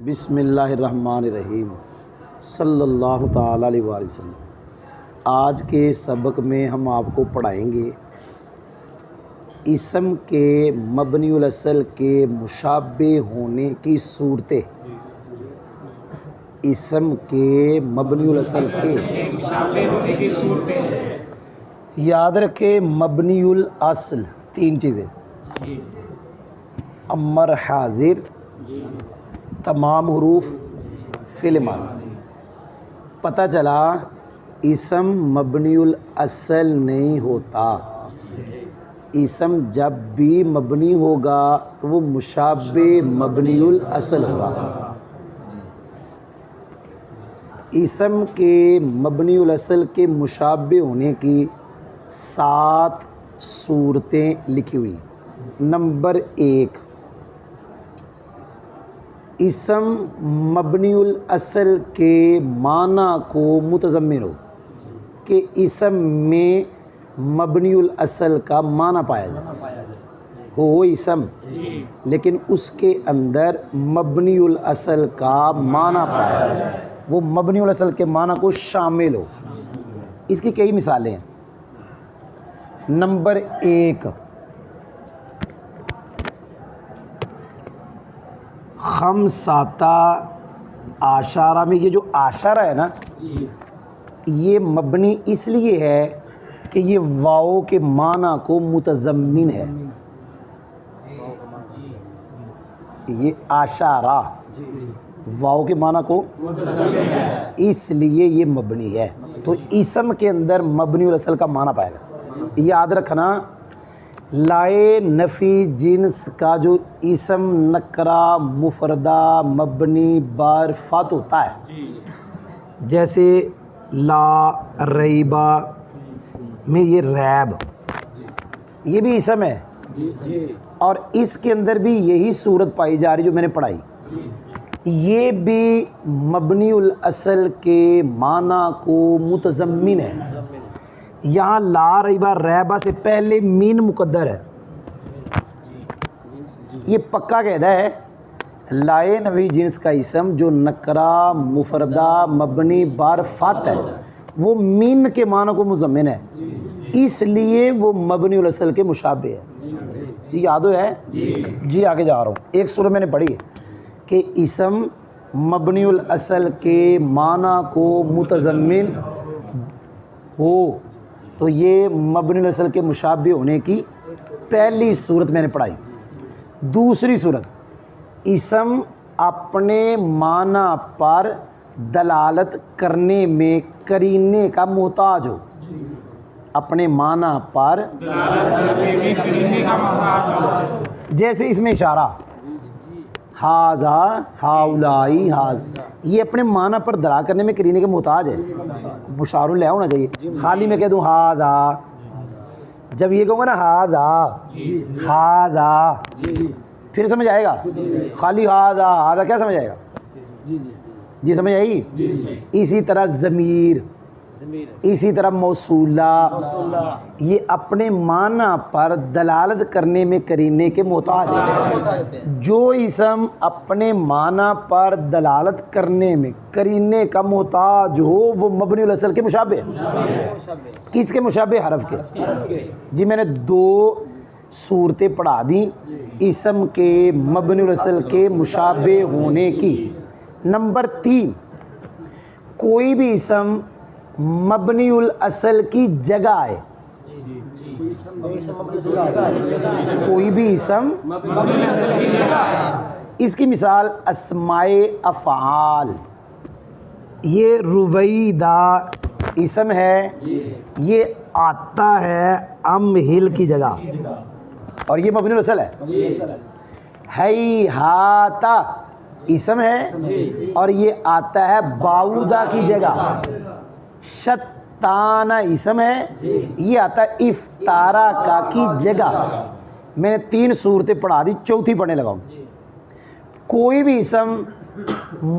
بسم اللہ الرحمن الرحیم صلی اللہ تعالیٰ علیہ وآلہ وسلم۔ آج کے سبق میں ہم آپ کو پڑھائیں گے اسم کے مبنی الاصل کے مشابہ ہونے کی صورتیں۔ اسم کے مبنی الاصل کے مشابہ ہونے کی صورتیں یاد رکھے، مبنی الاصل تین چیزیں: امر حاضر، تمام حروف فعل ماضی۔ پتہ چلا اسم مبنی الاصل نہیں ہوتا، اسم جب بھی مبنی ہوگا تو وہ مشابہ مبنی الاصل ہوگا۔ اسم کے مبنی الاصل کے مشابہ ہونے کی 7 صورتیں لکھی ہوئی۔ نمبر 1، اسم مبنی الاصل کے معنی کو متضمن ہو، کہ اسم میں مبنی الاصل کا معنی پایا جائے، ہو اسم لیکن اس کے اندر مبنی الاصل کا معنی پایا جائے، وہ مبنی الاصل کے معنی کو شامل ہو۔ اس کی کئی مثالیں ہیں۔ نمبر 1، خمساتہ عشرہ میں یہ جو عشرہ ہے نا، یہ مبنی اس لیے ہے کہ یہ واو کے معنی کو متضمن ہے۔ یہ عشرہ واو کے معنی کو اس لیے یہ مبنی ہے، تو اسم کے اندر مبنی الاصل کا معنی پائے گا۔ یاد رکھنا، لائے نفی جنس کا جو اسم نکرہ مفردہ مبنی بر فتح ہوتا ہے، جیسے لا ریبہ میں یہ ریب، یہ بھی اسم ہے، اور اس کے اندر بھی یہی صورت پائی جا رہی جو میں نے پڑھائی، یہ بھی مبنی الاصل کے معنی کو متضمن ہے۔ یہاں لا ریبہ ریبہ سے پہلے مین مقدر ہے، یہ پکا قاعدہ ہے۔ لائے نفی جنس کا اسم جو نکرہ مفردہ مبنی بر فتح ہے، وہ مین کے معنی کو متضمن ہے، اس لیے وہ مبنی الاصل کے مشابہ ہے۔ یہ یاد ہو ہے؟ جی آگے جا رہا ہوں۔ ایک صورت میں نے پڑھی کہ اسم مبنی الاصل کے معنی کو متضمن ہو، تو یہ مبنی الاصل کے مشابہ ہونے کی پہلی صورت میں نے پڑھائی۔ دوسری صورت، اسم اپنے معنی پر دلالت کرنے میں قرینے کا محتاج ہو، اپنے معنی پر جیسے اس میں اشارہ ہاذا ہاؤلائی ہاذا، یہ اپنے معنی پر دلالت کرنے میں قرینے کے محتاج ہے، مشار الیہ ہونا چاہیے۔ خالی میں کہہ دوں ہاذا، جب یہ کہوں گا نا ہاذا ہاذا، پھر سمجھ آئے گا؟ خالی ہاذا ہاذا کیا سمجھ آئے گا؟ جی سمجھ آئی؟ اسی طرح ضمیر، اسی طرح موصولہ، یہ اپنے معنی پر دلالت کرنے میں قرینے کے محتاج ہے۔ جو اسم اپنے معنی پر دلالت کرنے میں قرینے کا محتاج ہو، وہ مبنی الاصل کے مشابہ ہے۔ کس کے مشابہ؟ حرف کے۔ جی میں نے 2 صورتیں پڑھا دیں اسم کے مبنی الاصل کے مشابہ ہونے کی۔ نمبر 3، کوئی بھی اسم مبنی الاصل کی جگہ ہے، کوئی بھی اسم، اس کی مثال اسماء افعال، یہ رویدہ اسم ہے، یہ آتا ہے امہل کی جگہ، اور یہ مبنی الاصل ہے۔ ہیہاتا اسم ہے، اور یہ آتا ہے باؤدہ کی جگہ۔ شتانہ اسم ہے، یہ آتا ہے افطارہ کا کی جگہ۔ میں نے 3 صورتیں پڑھا دی، چوتھی پڑھنے لگا ہوں۔ کوئی بھی اسم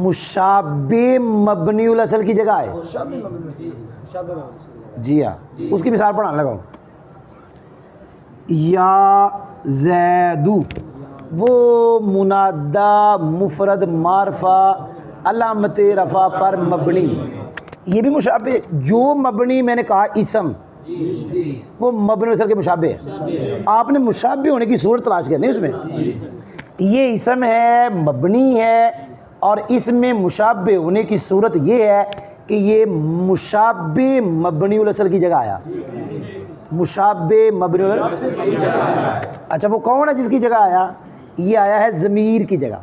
مشابہ مبنی الاصل کی جگہ ہے، جی ہاں، اس کی مثال پڑھانے لگا ہوں۔ یا زیدو، وہ منادا مفرد معرفہ علامت رفع پر مبنی، یہ بھی مشابہ، جو مبنی میں نے کہا اسم وہ مبنی اصل کے مشابہ ہے، آپ نے مشابہ ہونے کی صورت تلاش کرنی ہے اس میں، یہ اسم ہے مبنی ہے اور اس میں مشابہ ہونے کی صورت یہ ہے کہ یہ مشابہ مبنی الاصل کی جگہ آیا، مشابہ مبنی اچھا وہ کون ہے جس کی جگہ آیا؟ یہ آیا ہے ضمیر کی جگہ،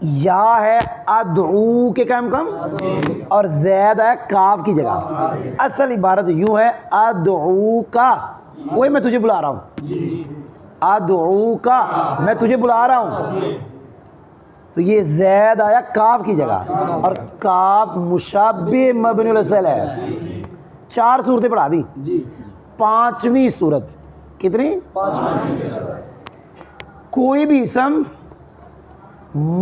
یا ہے ادعو کے کم اور زید ہے کاف کی جگہ، اصل عبارت یوں ہے ادعو کا، وہی میں تجھے بلا رہا ہوں، ادعو کا میں تجھے بلا رہا ہوں، تو یہ زید آیا کاف کی جگہ اور کاف مشابہ مبنی الاصل ہے۔ 4 صورتیں پڑھا دی، 5ویں صورت کتنی؟ کوئی بھی اسم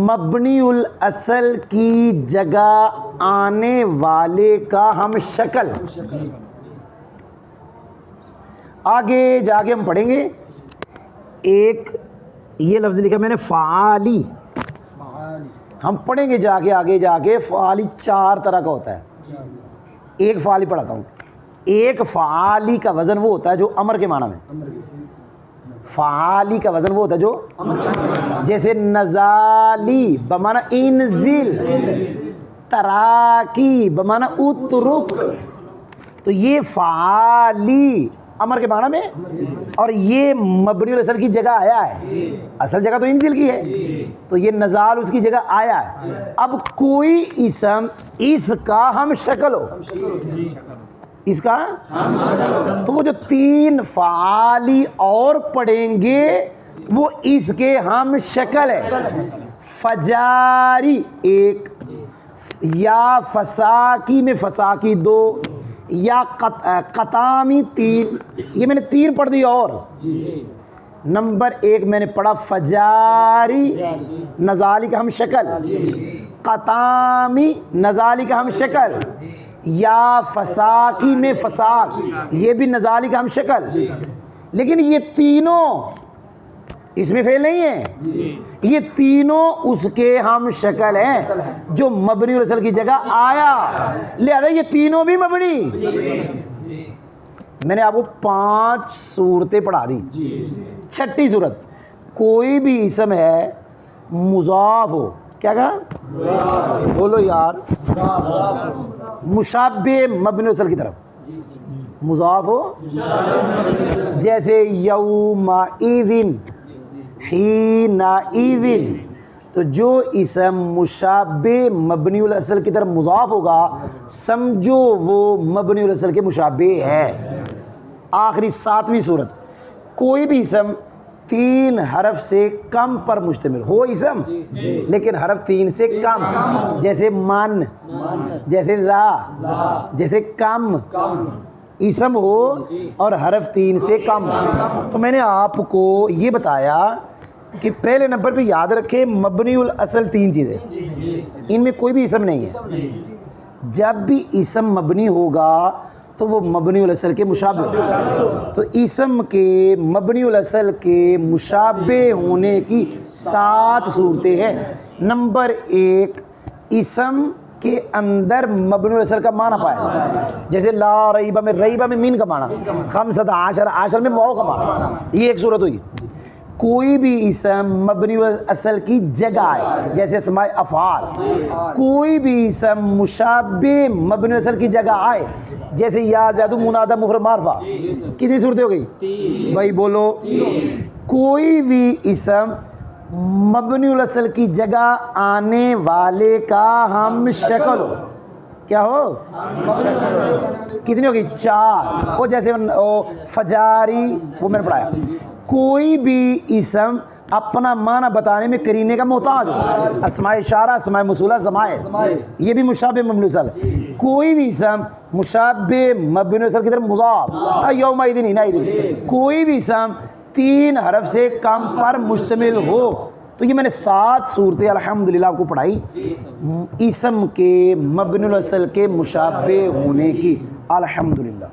مبنی الاصل کی جگہ آنے والے کا ہم شکل، آگے جا کے ہم پڑھیں گے، ایک یہ لفظ لکھا میں نے فعالی، ہم پڑھیں گے جا کے آگے جا کے فعالی 4 طرح کا ہوتا ہے، ایک فعالی پڑھاتا ہوں، ایک فعالی کا وزن وہ ہوتا ہے جو امر کے معنی میں، فعالی کا وزن وہ ہوتا ہے جو جیسے نزالی بمعنی انزل، تراکی بمعنی اترک، تو یہ فعالی امر کے معنی میں اور یہ مبنی الاصل کی جگہ آیا ہے، اصل جگہ تو انزل کی ہے تو یہ نزال اس کی جگہ آیا ہے۔ اب کوئی اسم اس کا ہم شکل ہو، اس کا تو وہ جو 3 فعالی اور پڑھیں گے وہ اس کے ہم شکل ہے، فجاری ایک، یا فساکی میں فساکی 2، یا قطامی 3، یہ میں نے 3 پڑھ دی، اور نمبر 1 میں نے پڑھا فجاری نزالی کا ہم شکل، قطامی نزالی کا ہم شکل، یا فساکی میں فساق یہ بھی نزالی کا ہم شکل، لیکن یہ تینوں اس میں فعل نہیں ہے، یہ تینوں اس کے ہم شکل ہیں جو مبنی الاصل کی جگہ آیا، لہذا یہ تینوں بھی مبنی۔ میں نے آپ کو 5 صورتیں پڑھا دی، 6ٹھی صورت، کوئی بھی اسم ہے مضاف ہو، کیا کہا بولو یار، مشابہ مبنی الاصل کی طرف مضاف ہو، جیسے یومئذ حینئذ، تو جو اسم مشابہ مبنی الاصل کی طرف مضاف ہوگا سمجھو وہ مبنی الاصل کے مشابہ ہے۔ آخری 7ویں صورت، کوئی بھی اسم 3 حرف سے کم پر مشتمل ہو، اسم لیکن حرف 3 سے کم، جیسے من، جیسے ذا، جیسے کم، اسم ہو اور حرف 3 سے کم۔ تو میں نے آپ کو یہ بتایا کہ پہلے نمبر پہ یاد رکھیں مبنی الاصل 3 چیزیں، ان میں کوئی بھی اسم نہیں ہے، جب بھی اسم مبنی ہوگا تو وہ مبنی الاصل کے مشابہ، تو اسم کے مبنی الاصل کے مشابہ ہونے کی 7 صورتیں ہیں۔ نمبر 1، اسم کے اندر مبنی الاصل کا معنی پایا، جیسے لا ریبہ میں، ریبہ میں مین کا معنی، 15 عشر میں واو کا معنی، یہ ایک صورت ہوئی۔ کوئی بھی اسم مبنی الاصل کی جگہ ہے، جیسے اسماء افعال، کوئی بھی اسم مشابہ مبنی الاصل کی جگہ آئے، جیسے یا زید منادہ مفرد معرفہ، کتنی صورتیں ہو گئی بھائی بولو؟ کوئی بھی اسم مبنی الاصل کی جگہ آنے والے کا ہم شکل ہو، کیا ہو؟ کتنی ہوگی؟ 4، وہ جیسے فجاری وہ میں نے پڑھایا۔ کوئی بھی اسم اپنا معنی بتانے میں قرینے کا محتاج ہو، اسماء اشارہ، اسماء موصولہ، ضمائر، یہ بھی مشابہ مبنی الاصل۔ کوئی بھی اسم مشابہ مبنی الاصل کی طرف مضاف، یومئذ حینئذ، کوئی بھی اسم 3 حرف سے کم پر مشتمل ہو۔ تو یہ میں نے 7 صورتیں الحمدللہ آپ کو پڑھائی اسم کے مبنی الاصل کے مشابہ ہونے کی، الحمدللہ۔